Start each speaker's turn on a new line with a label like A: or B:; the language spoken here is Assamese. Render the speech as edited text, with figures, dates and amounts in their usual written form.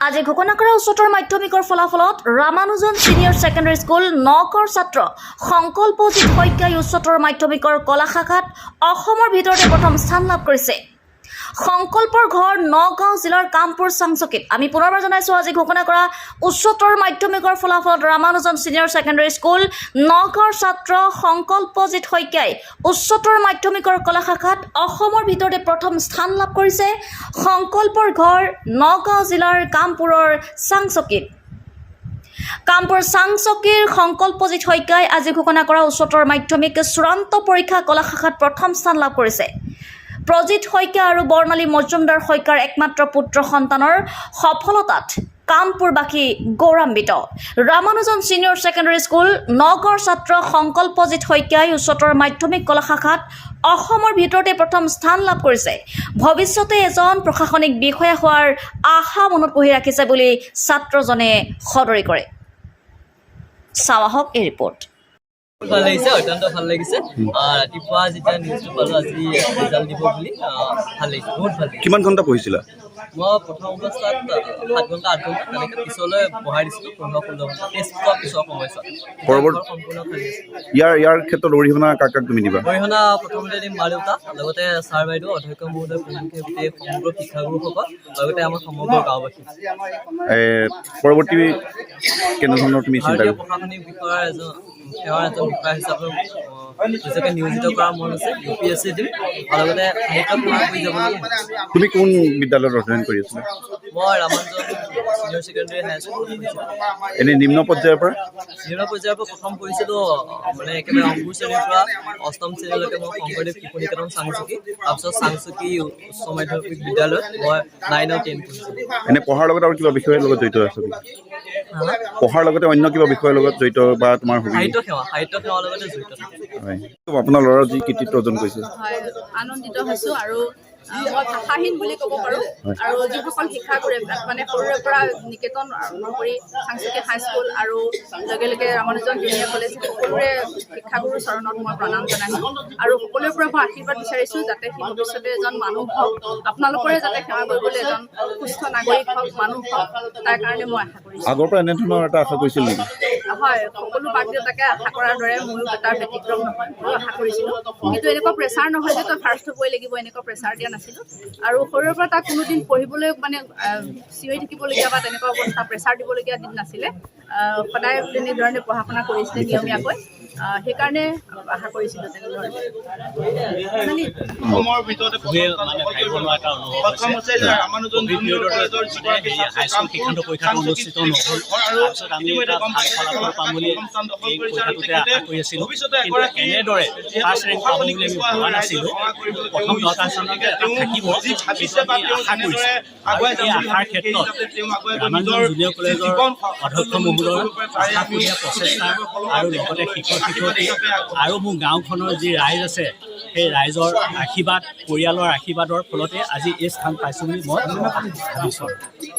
A: আজি ঘোষণা কৰা উচ্চতৰ মাধ্যমিকৰ ফলাফলত ৰামানুজন সিনিয়ৰ ছেকেণ্ডাৰী স্কুল নকৰ ছাত্ৰ সংকল্পজিৎ শইকীয়াই উচ্চতৰ মাধ্যমিকৰ কলা শাখাত অসমৰ ভিতৰতে প্ৰথম স্থান লাভ কৰিছে। সংকল্পৰ ঘৰ নগাঁও জিলাৰ কামপুৰ চাংচকীত। আমি পুনৰবাৰ জনাইছো আজি ঘোষণা কৰা উচ্চতৰ মাধ্যমিকৰ ফলাফলত ৰামানুজন সিনিয়ৰ ছেকেণ্ডাৰী স্কুল নগাঁৱৰ ছাত্ৰ সংকল্পজিৎ শইকীয়াই উচ্চতৰ মাধ্যমিকৰ কলা শাখাত অসমৰ ভিতৰতে প্ৰথম স্থান লাভ কৰিছে। সংকল্পৰ ঘৰ নগাঁও জিলাৰ কামপুৰৰ চাংচকীত। কামপুৰ চাংচকীৰ সংকল্পজিৎ শইকীয়াই আজি ঘোষণা কৰা উচ্চতৰ মাধ্যমিক চূড়ান্ত পৰীক্ষা কলা শাখাত প্ৰথম স্থান লাভ কৰিছে। প্ৰজিত শইকীয়া আৰু বৰ্ণালী মজুমদাৰ শইকীয়াৰ একমাত্ৰ পুত্ৰ সন্তানৰ সফলতাত কামপুৰবাসী গৌৰৱান্বিত। ৰামানুজন সিনিয়ৰ ছেকেণ্ডাৰী স্কুল নগাঁৱৰ ছাত্ৰ সংকল্পজিৎ শইকীয়াই উচ্চতৰ মাধ্যমিক কলা শাখাত অসমৰ ভিতৰতে প্ৰথম স্থান লাভ কৰিছে। ভৱিষ্যতে এজন প্ৰশাসনিক বিষয়া হোৱাৰ আশা মনত পুহি ৰাখিছে বুলি ছাত্ৰজনে সদৰি কৰে। চাওঁ আহক এই ৰিপৰ্ট।
B: ভাল লাগিছে, অত্যন্ত ভাল লাগিছে। ৰাতিপুৱা যেতিয়া নিউজটো পালোঁ আজি ৰিজাল্ট দিব বুলি ভাল লাগিছে, বহুত ভাল লাগিছে।
C: কিমান ঘণ্টা পঢ়িছিলা?
B: মই প্ৰথম অৱস্থাত 7 ঘণ্টা 8 ঘণ্টা তেনেকৈ পিছলৈ বঢ়াই দিছিলোঁ 15-16 ঘণ্টা। টেষ্ট পোৱাৰ পিছৰ সময়ছোৱাত সম্পূৰ্ণ খালি
C: ইয়াৰ ক্ষেত্ৰত অৰিহণা কাক কাক তুমি দিবা?
B: অৰিহণা প্ৰথমতে দিম মা দেউতা, লগতে ছাৰ বাইদেউ, অধ্যক্ষ মহোদয়, গোটেই সমগ্ৰ শিক্ষাগুৰুসকল, লগতে আমাৰ সমগ্ৰ গাঁওবাসী।
C: পৰৱৰ্তী কেনেধৰণৰ তুমি চিন্তা
B: ভাৰতীয় প্ৰশাসনিক বিষয়াৰ সেৱাৰ এজন বিষয়া হিচাপে নিজকে নিয়োজিত কৰাৰ মন আছে। UPSC দিম আৰু লগতে সাহিত্যত কৰি যাব লাগে।
C: তুমি কোন বিদ্যালয়ত অধ্যয়ন কৰি আছিলা?
B: মই ৰামানুজন চিনিয়ৰ ছেকেণ্ডেৰী হাইস্কুল
C: এনেই নিম্ন পৰ্যায়ৰ পৰা প্ৰথম কৰিছিলোঁ, মানে একেবাৰে অংকুৰ শ্ৰেণীৰ পৰা 8ম শ্ৰেণীলৈকে মই শংকৰদেৱ শিশু নিকেতন চাংচকী, তাৰপিছত চাংচকী উচ্চ মাধ্যমিক বিদ্যালয়ত মই 9 আৰু 10 পঢ়িছিলোঁ। এনে পঢ়াৰ লগতে আৰু কিবা বিষয়ৰ লগত জড়িত আছে? পঢ়াৰ লগতে অন্য কিবা বিষয়ৰ লগত জড়িত বা তোমাৰ
B: সাহিত্য সেৱাৰ লগতে জড়িত।
C: আপোনাৰ ল'ৰা যি কৃতিত্ব অৰ্জন কৰিছে,
D: আনন্দিত হৈছোঁ আৰু মই ভাষাহীন বুলি ক'ব পাৰোঁ। আৰু যিসকল শিক্ষাগুৰে মানে সৰুৰে পৰা নিকেতন আৰম্ভ কৰি চাংচকী হাইস্কুল আৰু লগে লগে ৰামানুজন জুনিয়ৰ কলেজ, সকলোৰে শিক্ষাগুৰুৰ চৰণত মই প্ৰণাম জনাইছোঁ আৰু সকলোৰে পৰা মই আশীৰ্বাদ বিচাৰিছোঁ যাতে সি ভৱিষ্যতে এজন মানুহ হওক, আপোনালোকৰে যাতে সেৱা কৰিবলৈ এজন সুস্থ নাগৰিক হওক, মানুহ হওক, তাৰ কাৰণে মই আশা কৰিছোঁ।
C: আগৰ পৰা এনেধৰণৰ এটা আশা কৰিছিল নেকি?
D: হয়, সকলো মাক দেউতাকে আশা কৰাৰ দৰে ময়ো তাৰ ব্যতিক্ৰম নহয়, ময়ো আশা কৰিছিলোঁ। কিন্তু এনেকুৱা প্ৰেছাৰ নহয় যে তই ফাৰ্ষ্ট হ'বই লাগিব, এনেকুৱা প্ৰেছাৰ দিয়া নাছিলোঁ। আৰু সৰুৰে পৰা তাক কোনোদিন পঢ়িবলৈ মানে চিঞৰি থাকিবলগীয়া বা তেনেকুৱা অৱস্থা প্ৰেছাৰ দিবলগীয়া দিন নাছিলে। সদায় তেনেধৰণে পঢ়া শুনা কৰিছিলে নিয়মীয়াকৈ, সেইকাৰণে আশা কৰিছিলোঁ তেনেধৰণে।
E: ৰামানুজন জুনিয়ৰ কলেজৰ অধ্যক্ষ মহোদয় প্ৰচেষ্টা আৰু লগতে শিক্ষক-শিক্ষয়িত্ৰী আৰু মোৰ গাঁওখনৰ যি ৰাইজ আছে, সেই ৰাইজৰ আশীৰ্বাদ, পৰিয়ালৰ আশীৰ্বাদৰ ফলতে আজি এই স্থান পাইছোঁ বুলি মই ভাবিছোঁ।